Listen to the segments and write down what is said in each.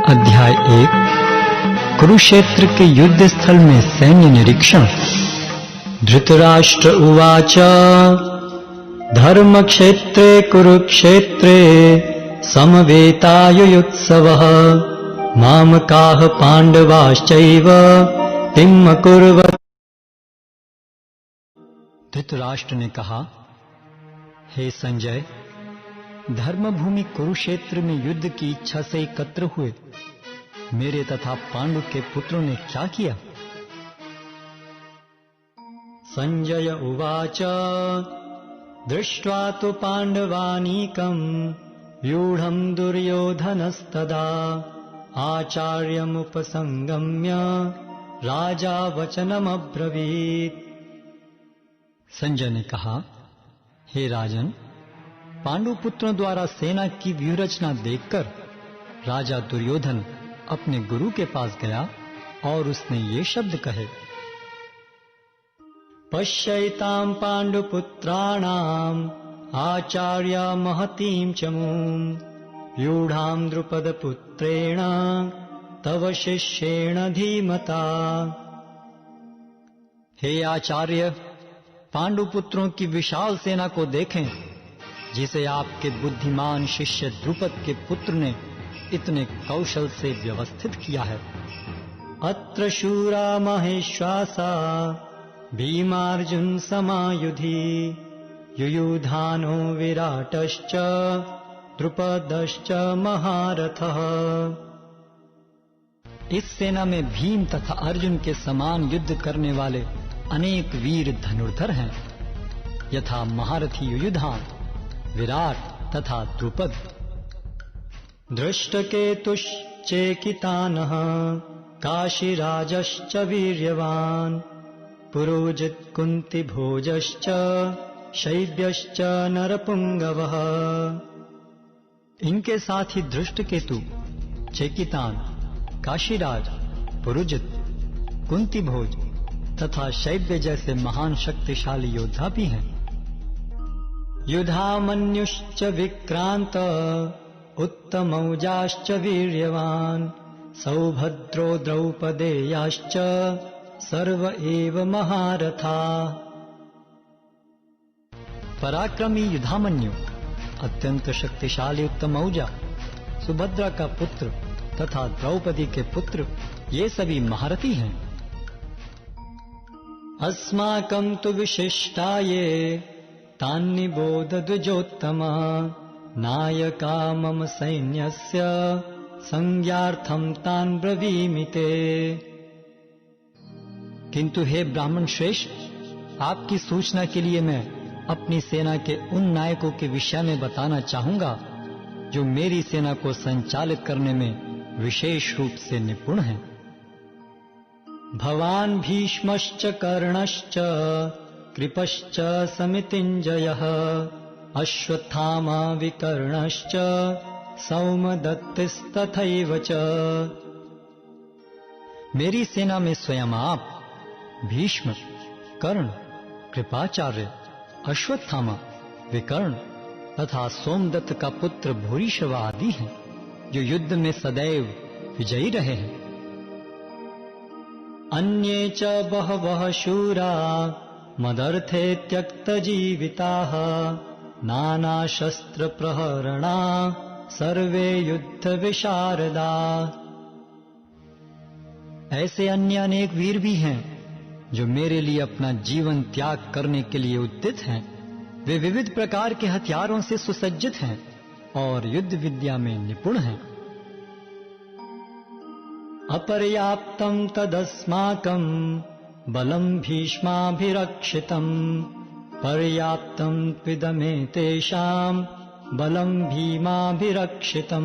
अध्याय 1 कुरुक्षेत्र के युद्ध स्थल में सैन्य निरीक्षण। धृतराष्ट्र उवाच धर्मक्षेत्रे कुरुक्षेत्रे समवेतायुयुत्सवः मामकाः पांडवाश्चैव किम कुर्वन्। धृतराष्ट्र ने कहा, हे संजय, धर्मभूमि कुरुक्षेत्र में युद्ध की इच्छा से एकत्र हुए मेरे तथा पांडु के पुत्रों ने क्या किया? संजय उवाच दृष्ट्वा तु पांडवानीकम् व्यूढम् दुर्योधनस्तदा आचार्यमुपसंगम्य राजा वचनमब्रवीत्। संजय ने कहा, हे राजन, पांडु पुत्रों द्वारा सेना की व्यूहरचना देखकर राजा दुर्योधन अपने गुरु के पास गया और उसने ये शब्द कहे, पश्यैतां पांडुपुत्राणाम् आचार्य महतीं चमूं व्यूढां द्रुपदपुत्रेण तव शिष्येण धीमता। हे आचार्य, पांडु पुत्रों की विशाल सेना को देखें जिसे आपके बुद्धिमान शिष्य द्रुपद के पुत्र ने इतने कौशल से व्यवस्थित किया है। अत्र शूरा महेश्वासा भीमार्जुन समायुधि युयुधानो विराटश्च द्रुपदश्च महारथः। इस सेना में भीम तथा अर्जुन के समान युद्ध करने वाले अनेक वीर धनुर्धर हैं, यथा महारथी युयुधान, विराट तथा द्रुपद। दृष्टकेतुश्चेकितानः काशीराजश्च वीर्यवान् पुरोजित कुन्तिभोजश्च शैब्यश्च नरपुंगवः। इनके साथ ही दृष्टकेतु, चेकितान, काशीराज, पुरोजित, कुंतीभोज तथा शैब्य जैसे महान शक्तिशाली योद्धा भी हैं। युधामन्युश्च विक्रांत उत्तमौजाश्च वीर्यवान् सौभद्रो द्रौपदेयाश्च सर्व एव महारथा। पराक्रमी युधामन्यु, अत्यंत शक्तिशाली उत्तमौजा, सुभद्रा का पुत्र तथा द्रौपदी के पुत्र, ये सभी महारथी हैं। अस्माकं तु विशिष्टाये तान्निबोध द्विजोत्तमा नायका मम सैन्यस्य संज्ञार्थं तान् ब्रवीमि ते। किंतु हे ब्राह्मण श्रेष्ठ, आपकी सूचना के लिए मैं अपनी सेना के उन नायकों के विषय में बताना चाहूंगा जो मेरी सेना को संचालित करने में विशेष रूप से निपुण हैं। भवान भीष्मश्च कर्णश्च कृपश्च समितिञ्जयः अश्वत्थामा विकर्णश्च सौमदत्तिस्तथैव च। मेरी सेना में स्वयं आप, भीष्म, कर्ण, कृपाचार्य, अश्वत्थामा, विकर्ण तथा सोमदत्त का पुत्र भूरिश्रवा आदि हैं जो युद्ध में सदैव विजयी रहे हैं। अन्ये च बहवः शूरा मदर्थे त्यक्तजीविताः नाना शस्त्र प्रहरणा सर्वे युद्ध विशारदा। ऐसे अन्य अनेक वीर भी हैं जो मेरे लिए अपना जीवन त्याग करने के लिए उद्यत हैं। वे विविध प्रकार के हथियारों से सुसज्जित हैं और युद्ध विद्या में निपुण हैं। अपर्याप्तं तदस्माकं बलं भीष्माभिरक्षितं पर्याप्तं त्विदमे तेषां बलं भीमाभिरक्षितं।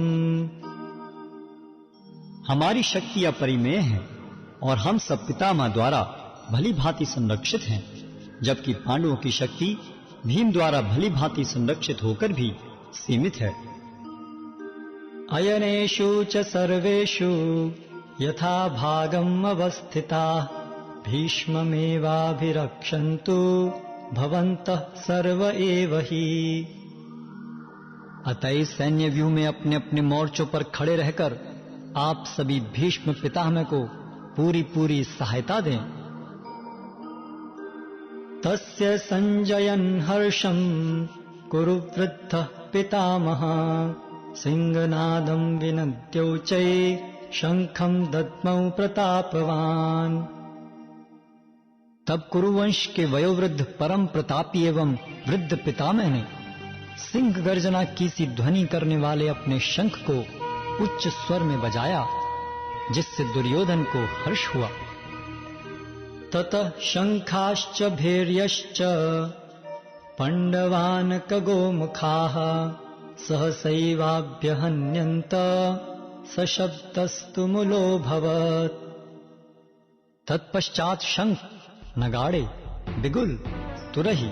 हमारी शक्ति अपरिमेय है और हम सब पितामह द्वारा भली भांति संरक्षित हैं, जबकि पांडवों की शक्ति भीम द्वारा भली भांति संरक्षित होकर भी सीमित है। अयनेषु च सर्वेषु यथा भागम् अवस्थिताः भीष्ममेवाभिरक्षन्तु भवन्तः सर्व एव हि। अतः सैन्य व्यूह में अपने अपने मोर्चों पर खड़े रहकर आप सभी भीष्म पितामह को पूरी पूरी सहायता दें। तस्य संजयन् हर्षं कुरु वृद्धः पितामहः सिंहनादं विनद्योच्चै शंखं दद्मौ प्रतापवान। तब कुरुवंश के वयोवृद्ध परम प्रतापी एवं वृद्ध पितामह ने सिंह गर्जना की सी ध्वनि करने वाले अपने शंख को उच्च स्वर में बजाया, जिससे दुर्योधन को हर्ष हुआ। ततः शंखाश्च भैर्यश्च पांडवान् खगोमुखाः सहसैवाभ्यहन्यन्त सशब्दस्तु मूलोऽभवत्। तत्पश्चात शंख, नगाड़े, बिगुल, तुरही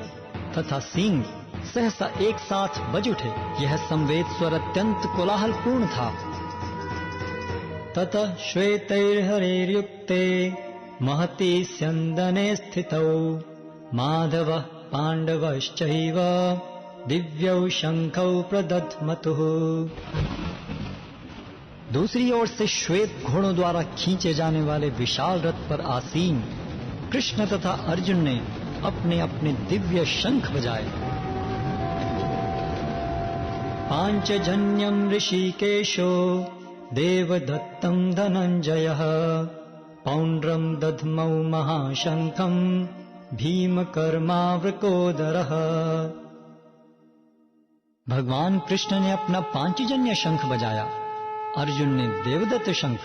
तथा सींग सहसा एक साथ बज उठे। यह संवेद स्वर अत्यंत कोलाहलपूर्ण था। ततः श्वेतैर्हरैर्युक्ते महती स्यन्दने स्थितौ माधवः पाण्डवश्चैव दिव्यौ शंखौ प्रदध्मतुः। दूसरी ओर से श्वेत घोड़ों द्वारा खींचे जाने वाले विशाल रथ पर आसीन कृष्ण तथा अर्जुन ने अपने अपने दिव्य शंख बजाए। पांचजन्यं ऋषिकेशो देवदत्तं धनंजयः पौंड्रं दध्मौ महाशंखं भीमकर्मावृकोदरः। भगवान कृष्ण ने अपना पांचजन्य शंख बजाया, अर्जुन ने देवदत्त शंख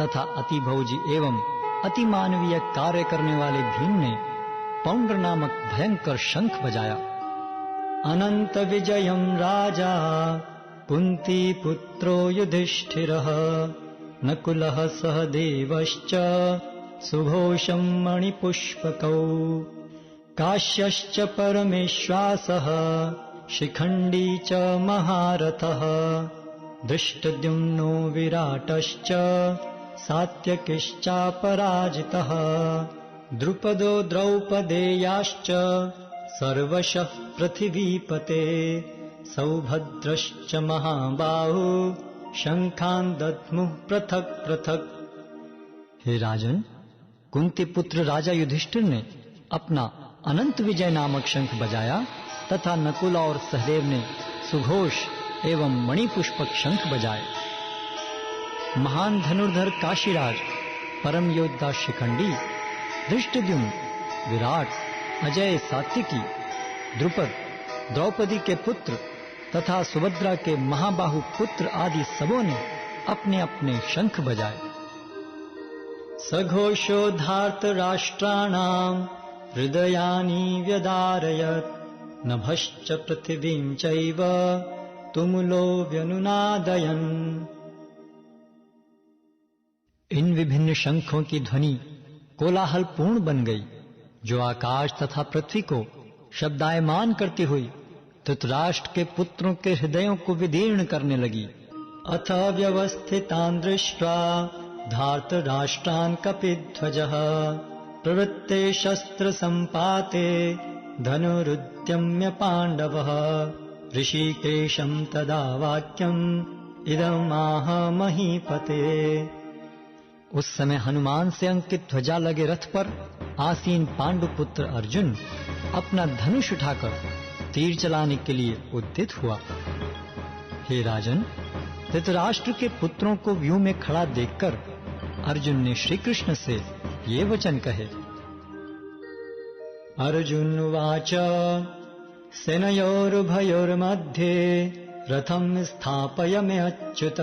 तथा अतिभौजी एवं अतिमानवीय कार्य करने वाले भीम ने पौंड्र नामक भयंकर शंख बजाया। अनंत विजयं राजा कुंती पुत्रो युधिष्ठिरः नकुलः सहदेवश्च सुघोषं मणिपुष्पकौ काश्यश्च परमेश्वासः शिखण्डी च महारथः धृष्टद्युम्नो विराटश्च सात्यकिश्चापराजितः द्रुपदो द्रौपदेयाश्च सर्वशः पृथिवीपते सौभद्रश्च महाबाहु शंखान् दद्मुः पृथक् पृथक्। हे राजन, कुंती पुत्र राजा युधिष्ठिर ने अपना अनंत विजय नामक शंख बजाया तथा नकुल और सहदेव ने सुघोष एवं मणिपुष्पक शंख बजाए। महान धनुर्धर काशीराज, परम योद्धा शिखंडी, धृष्टद्युम्न, विराट, अजय सात्यकी, द्रुपद, द्रौपदी के पुत्र तथा सुभद्रा के महाबाहु पुत्र आदि सबों ने अपने अपने शंख बजाए। सघोषो धार्तराष्ट्राणां हृदयानि व्यदारयत् नभश्च पृथिवीं चैव तुमुलो व्यनुनादयन्। इन विभिन्न शंखों की ध्वनि कोलाहलपूर्ण बन गई, जो आकाश तथा पृथ्वी को शब्दायमान करती हुई धृतराष्ट्र के पुत्रों के हृदयों को विदीर्ण करने लगी। अथ व्यवस्थितान् दृष्ट्वा धार्तराष्ट्रान् कपिध्वजः प्रवृत्ते शस्त्र संपाते धनुरुद्यम्य पांडवः ऋषिकेशं तदा वाक्यम् इदमाह महीपते। उस समय हनुमान से अंकित ध्वजा लगे रथ पर आसीन पांडुपुत्र अर्जुन अपना धनुष उठाकर तीर चलाने के लिए उद्यत हुआ। हे राजन, धृतराष्ट्र के पुत्रों को व्यूह में खड़ा देखकर अर्जुन ने श्री कृष्ण से ये वचन कहे। अर्जुन उवाच सेनयोरुभयोर्मध्ये रथं स्थापयम्यच्युत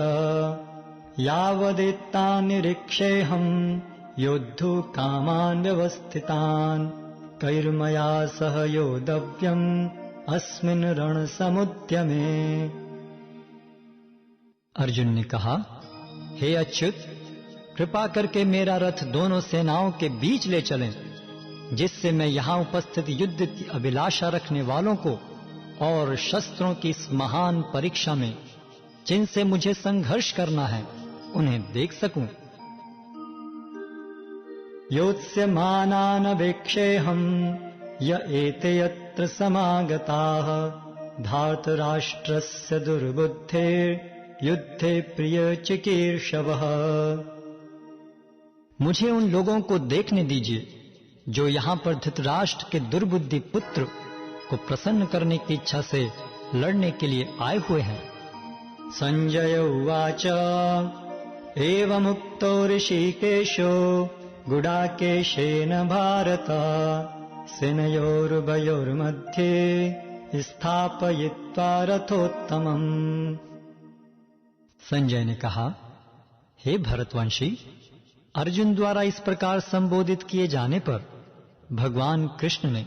यावदेतान् निरीक्षेऽहं योद्धुं कामान् व्यवस्थितान् कैर्मया सह योद्धव्यम् अस्मिन् रणसमुद्यमे। अर्जुन ने कहा, हे अच्युत, कृपा करके मेरा रथ दोनों सेनाओं के बीच ले चलें, जिससे मैं यहां उपस्थित युद्ध की अभिलाषा रखने वालों को और शस्त्रों की इस महान परीक्षा में जिनसे मुझे संघर्ष करना है उन्हें देख सकूं। योत्स्यमानानवेक्षेऽहं य एते यत्र समागताः धार्तराष्ट्रस्य दुर्बुद्धेर् युद्धे प्रिय चिकीर्षवः। मुझे उन लोगों को देखने दीजिए जो यहाँ पर धृतराष्ट्र के दुर्बुद्धि पुत्र को प्रसन्न करने की इच्छा से लड़ने के लिए आए हुए हैं। संजय उवाच एवमुक्तो ऋषिकेशो गुडाकेशेन भारत सेनयोरुभयोर्मध्ये स्थापयित्वा रथोत्तमम्। संजय ने कहा, हे भरतवंशी, अर्जुन द्वारा इस प्रकार संबोधित किए जाने पर भगवान कृष्ण ने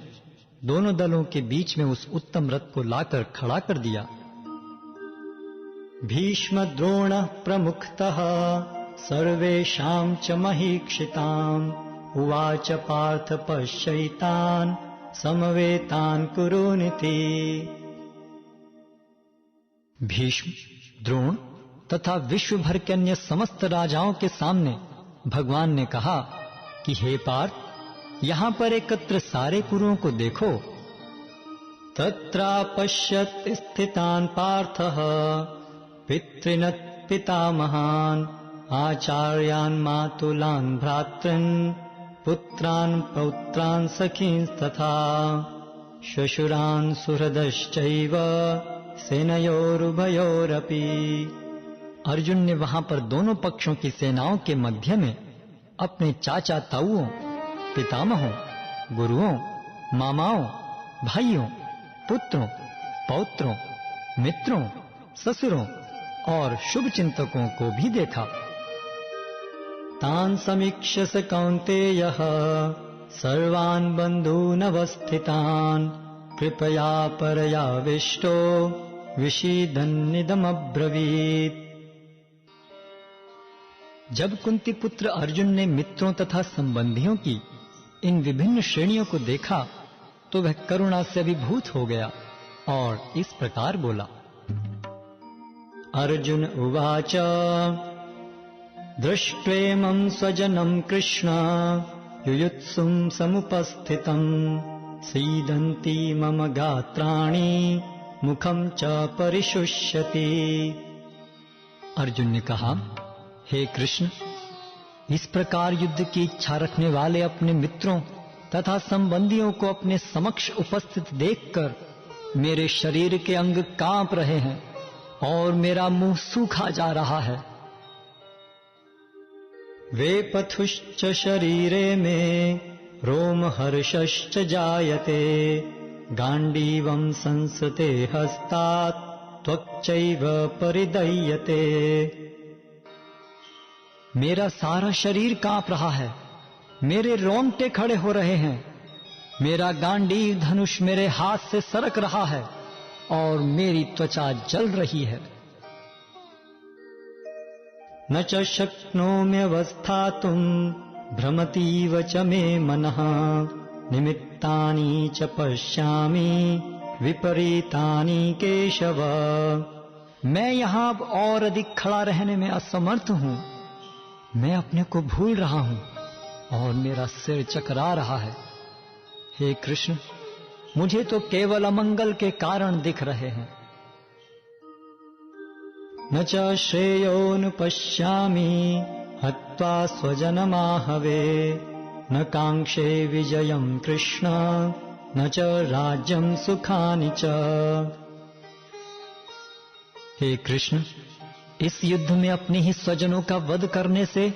दोनों दलों के बीच में उस उत्तम रथ को लाकर खड़ा कर दिया। भीष्म द्रोण प्रमुखतः सर्वेषां च महीक्षिताम् उवाच पार्थ पश्यैतान् समवेतान् कुरुनिति। भीष्म, द्रोण तथा विश्व भर के अन्य समस्त राजाओं के सामने भगवान ने कहा कि हे पार्थ, यहां पर एकत्र सारे कुरुओं को देखो। तत्रापश्यत् स्थितान् पार्थः पितॄन् पितामहान् आचार्यान् मातुलान् भ्रातॄन् पुत्रान् पौत्रान् सखीन् तथा श्वशुरान् सुहृदश्चैव सेनयोरुभयोरपि। अर्जुन ने वहां पर दोनों पक्षों की सेनाओं के मध्य में अपने चाचा ताऊओं, पितामहों, गुरुओं, मामाओं, भाइयों, पुत्रों, पौत्रों, मित्रों, ससुरों और शुभ चिंतकों को भी देखा। तान् समीक्ष्य स कौन्तेयः सर्वान् बन्धून् अवस्थितान् कृपया परयाविष्टो विषीदन्निदमब्रवीत्। जब कुंती पुत्र अर्जुन ने मित्रों तथा संबंधियों की इन विभिन्न श्रेणियों को देखा तो वह करुणा से अभिभूत हो गया और इस प्रकार बोला। अर्जुन उवाच दृष्ट्वेमं स्वजनं कृष्ण युयुत्सुं समुपस्थितं सीदन्ति मम गात्राणि मुखं च परिशुष्यति। अर्जुन ने कहा, हे कृष्ण, इस प्रकार युद्ध की इच्छा रखने वाले अपने मित्रों तथा संबंधियों को अपने समक्ष उपस्थित देखकर मेरे शरीर के अंग कांप रहे हैं और मेरा मुंह सूखा जा रहा है। वेपथुश्च शरीरे में रोमहर्षश्च जायते गांडीवं संसते हस्तात् त्वक्चैव परिदह्यते। मेरा सारा शरीर कांप रहा है, मेरे रोंगटे खड़े हो रहे हैं, मेरा गांडीव धनुष मेरे हाथ से सरक रहा है और मेरी त्वचा जल रही है। न च शक्नोम्यवस्थातुं भ्रमतीव च मे मनः निमित्तानि च पश्यामि विपरीतानि केशव। मैं यहां अब और अधिक खड़ा रहने में असमर्थ हूं। मैं अपने को भूल रहा हूं और मेरा सिर चकरा रहा है। हे कृष्ण, मुझे तो केवल अमंगल के कारण दिख रहे हैं। न च श्रेयोनुपश्यामि हत्वा स्वजनमाहवे न कांक्षे विजयं कृष्ण न च राज्यं सुखानि च। हे कृष्ण, इस युद्ध में अपने ही स्वजनों का वध करने से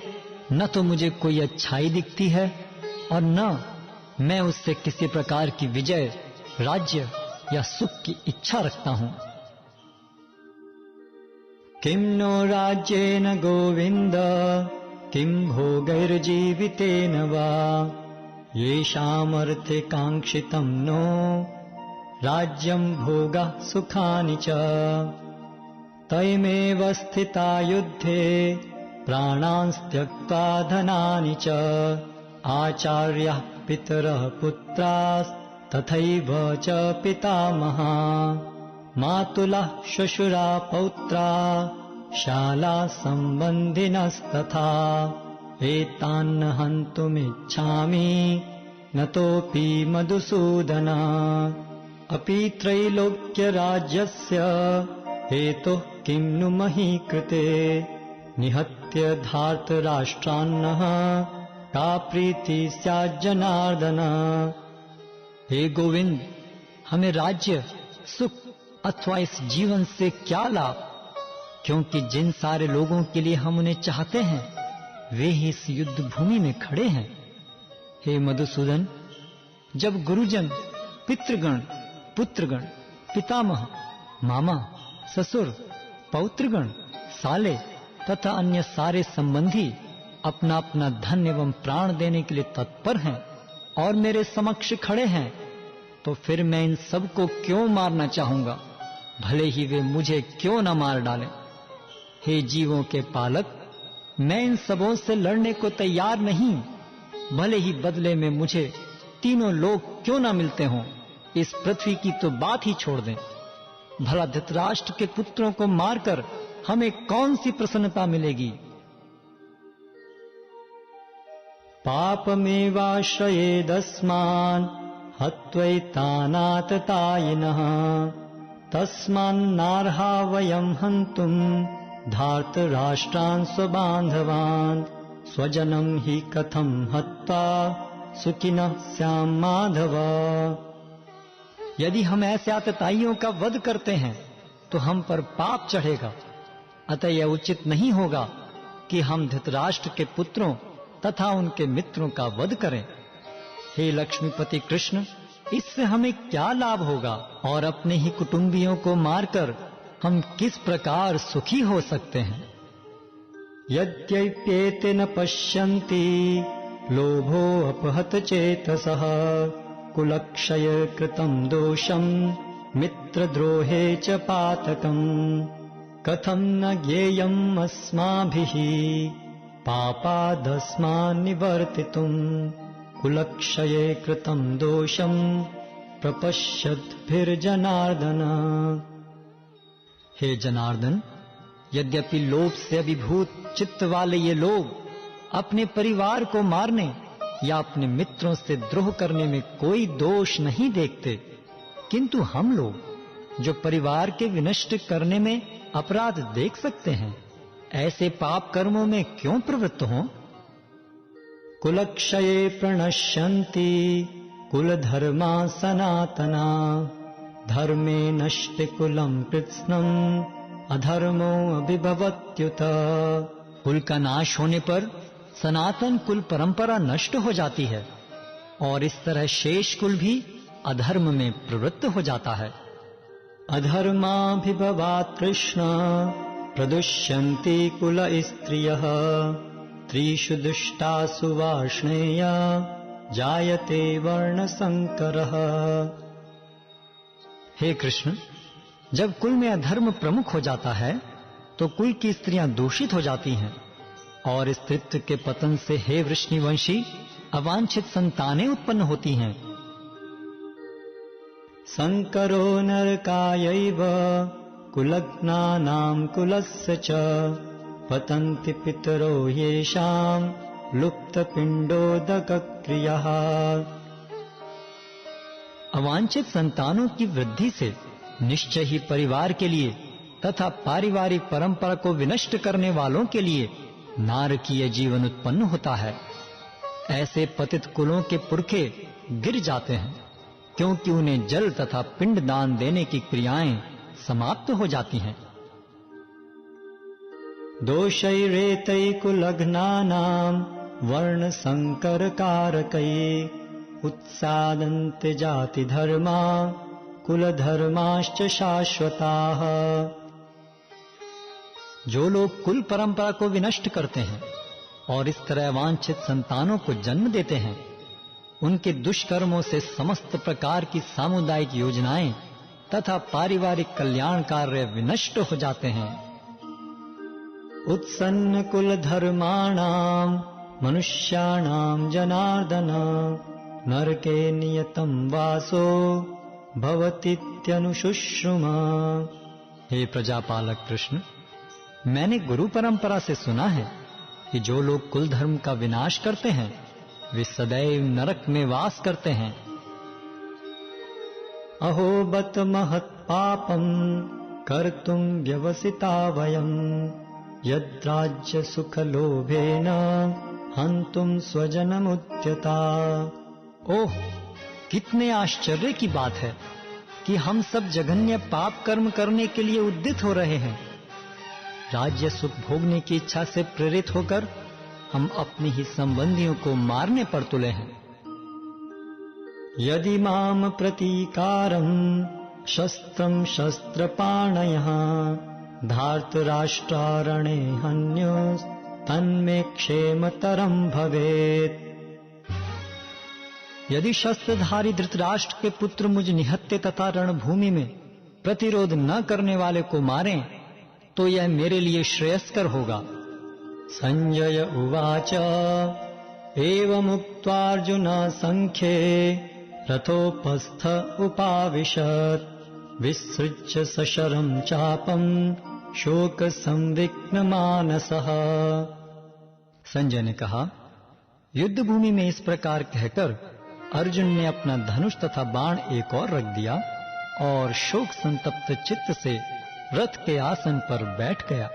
न तो मुझे कोई अच्छाई दिखती है और न मैं उससे किसी प्रकार की विजय, राज्य या सुख की इच्छा रखता हूं। किं नो राज्येन गोविंद किं भोगैर्जीवितेन वा येषामर्थे कांक्षितं नो राज्यं भोगः सुखानि च। तैमेव स्थिता युद्धे प्राणान् त्यक्त्वा धनानि च आचार्याः पितरः पुत्रास्तथैव च पितामहा मातुलः श्वशुरा पौत्रा शाला सम्बन्धिनस्तथा एतान् हन्तुमिच्छामि नतोऽपि मधुसूदन। अपि त्रैलोक्यराज्यस्य हेतु किं नु मही कृते निहत्य धार्तराष्ट्रान्नः का प्रीति स्यात् जनार्दन। हे गोविंद, हमें राज्य, सुख अथवा इस जीवन से क्या लाभ, क्योंकि जिन सारे लोगों के लिए हम उन्हें चाहते हैं वे ही इस युद्ध भूमि में खड़े हैं। हे मधुसूदन, जब गुरुजन, पितृगण, पुत्रगण, पितामह, मामा, ससुर, पौत्रगण, साले तथा अन्य सारे संबंधी अपना अपना धन एवं प्राण देने के लिए तत्पर हैं और मेरे समक्ष खड़े हैं, तो फिर मैं इन सबको क्यों मारना चाहूंगा, भले ही वे मुझे क्यों न मार डालें। हे जीवों के पालक, मैं इन सबों से लड़ने को तैयार नहीं, भले ही बदले में मुझे तीनों लोग क्यों न मिलते हों। इस पृथ्वी की तो बात ही छोड़ दें। भला धृतराष्ट्र के पुत्रों को मारकर हमें कौन सी प्रसन्नता मिलेगी। पापमेवाश्रयेदस्मान् हत्वैतानाततायिनः तस्मान्नार्हा वयं हन्तुम् धार्तराष्ट्रान् स्वबान्धवान् स्वजनं हि कथं हत्वा सुखिनः स्याम माधव। यदि हम ऐसे आतताइयों का वध करते हैं तो हम पर पाप चढ़ेगा, अतः यह उचित नहीं होगा कि हम धृतराष्ट्र के पुत्रों तथा उनके मित्रों का वध करें। हे लक्ष्मीपति कृष्ण, इससे हमें क्या लाभ होगा और अपने ही कुटुंबियों को मारकर हम किस प्रकार सुखी हो सकते हैं। यद्यप्येते न पश्यन्ति लोभो अपहत चेतसः कुलक्षय कृतं दोषं मित्रद्रोहे च पातकम् कथं न ज्ञेयम् अस्माभिः पापादस्मान् निवर्तितुम् कुलक्षये कृतं दोषं प्रपश्यद्भिर्जनार्दन। हे जनार्दन, यद्यपि लोभ से अभिभूत चित्त वाले ये लोग अपने परिवार को मारने या अपने मित्रों से द्रोह करने में कोई दोष नहीं देखते, किंतु हम लोग जो परिवार के विनष्ट करने में अपराध देख सकते हैं, ऐसे पाप कर्मों में क्यों प्रवृत्त हों। कुलक्षये प्रणश्यन्ति कुलधर्मा सनातना धर्मे नष्टे कुलम कृत्स्नम् अधर्मो अभिभवत्युत। कुल का नाश होने पर सनातन कुल परंपरा नष्ट हो जाती है और इस तरह शेष कुल भी अधर्म में प्रवृत्त हो जाता है। अधर्माभिभवात् कृष्ण प्रदुष्यन्ति कुल स्त्रियः त्रिषु दुष्टासु वार्ष्णेय जायते वर्ण संकरः। हे कृष्ण, जब कुल में अधर्म प्रमुख हो जाता है तो कुल की स्त्रियां दूषित हो जाती हैं और स्त्रीत्व के पतन से हे वृष्णिवंशी अवांछित संतानें उत्पन्न होती हैं। संकरो नरकायैव कुलग्नानां कुलस्य च पतन्ति पितरो येषां लुप्तपिण्डोदकक्रियः। अवांछित संतानों की वृद्धि से निश्चय ही परिवार के लिए तथा पारिवारिक परंपरा को विनष्ट करने वालों के लिए नारकीय जीवन उत्पन्न होता है। ऐसे पतित कुलों के पुरखे गिर जाते हैं क्योंकि उन्हें जल तथा पिंड दान देने की क्रियाएं समाप्त हो जाती हैं। दोषैरेतै कुलघ्नानां वर्ण संकर कारकै उत्सादन्ते जाति धर्मा कुल धर्माश्च शाश्वताः। जो लोग कुल परंपरा को विनष्ट करते हैं और इस तरह वांछित संतानों को जन्म देते हैं, उनके दुष्कर्मों से समस्त प्रकार की सामुदायिक योजनाएं तथा पारिवारिक कल्याण कार्य विनष्ट हो जाते हैं। उत्सन्न कुल धर्माणां मनुष्याणां जनार्दन नरके नियतं वासो भवतीत्यनुशुश्रुमा। हे प्रजापालक कृष्ण, मैंने गुरु परंपरा से सुना है कि जो लोग कुल धर्म का विनाश करते हैं वे सदैव नरक में वास करते हैं। अहो बत महत् पापम कर्तुं व्यवसिता वयं यद्राज्य सुखलोभेन हन्तुं स्वजनमुद्यता। ओह, कितने आश्चर्य की बात है कि हम सब जघन्य पाप कर्म करने के लिए उद्यत हो रहे हैं। राज्य सुख भोगने की इच्छा से प्रेरित होकर हम अपने ही संबंधियों को मारने पर तुले हैं। यदि माम प्रतीकारं शस्त्रं शस्त्रपाणयः धार्तराष्ट्रारणे हन्योस् तन्मे क्षेमतरं भवेत्। यदि शस्त्रधारी धृतराष्ट्र के पुत्र मुझ निहत्थे तथा रणभूमि में प्रतिरोध न करने वाले को मारें तो यह मेरे लिए श्रेयस्कर होगा। संजय उवाच एवमुक्त्वार्जुन संख्ये रथोपस्थ उपाविशत् विसृज्य सशरं चापं शोक संविघ्न मानसः। संजय ने कहा, युद्ध भूमि में इस प्रकार कहकर अर्जुन ने अपना धनुष तथा बाण एक और रख दिया और शोक संतप्त चित्त से रथ के आसन पर बैठ गया।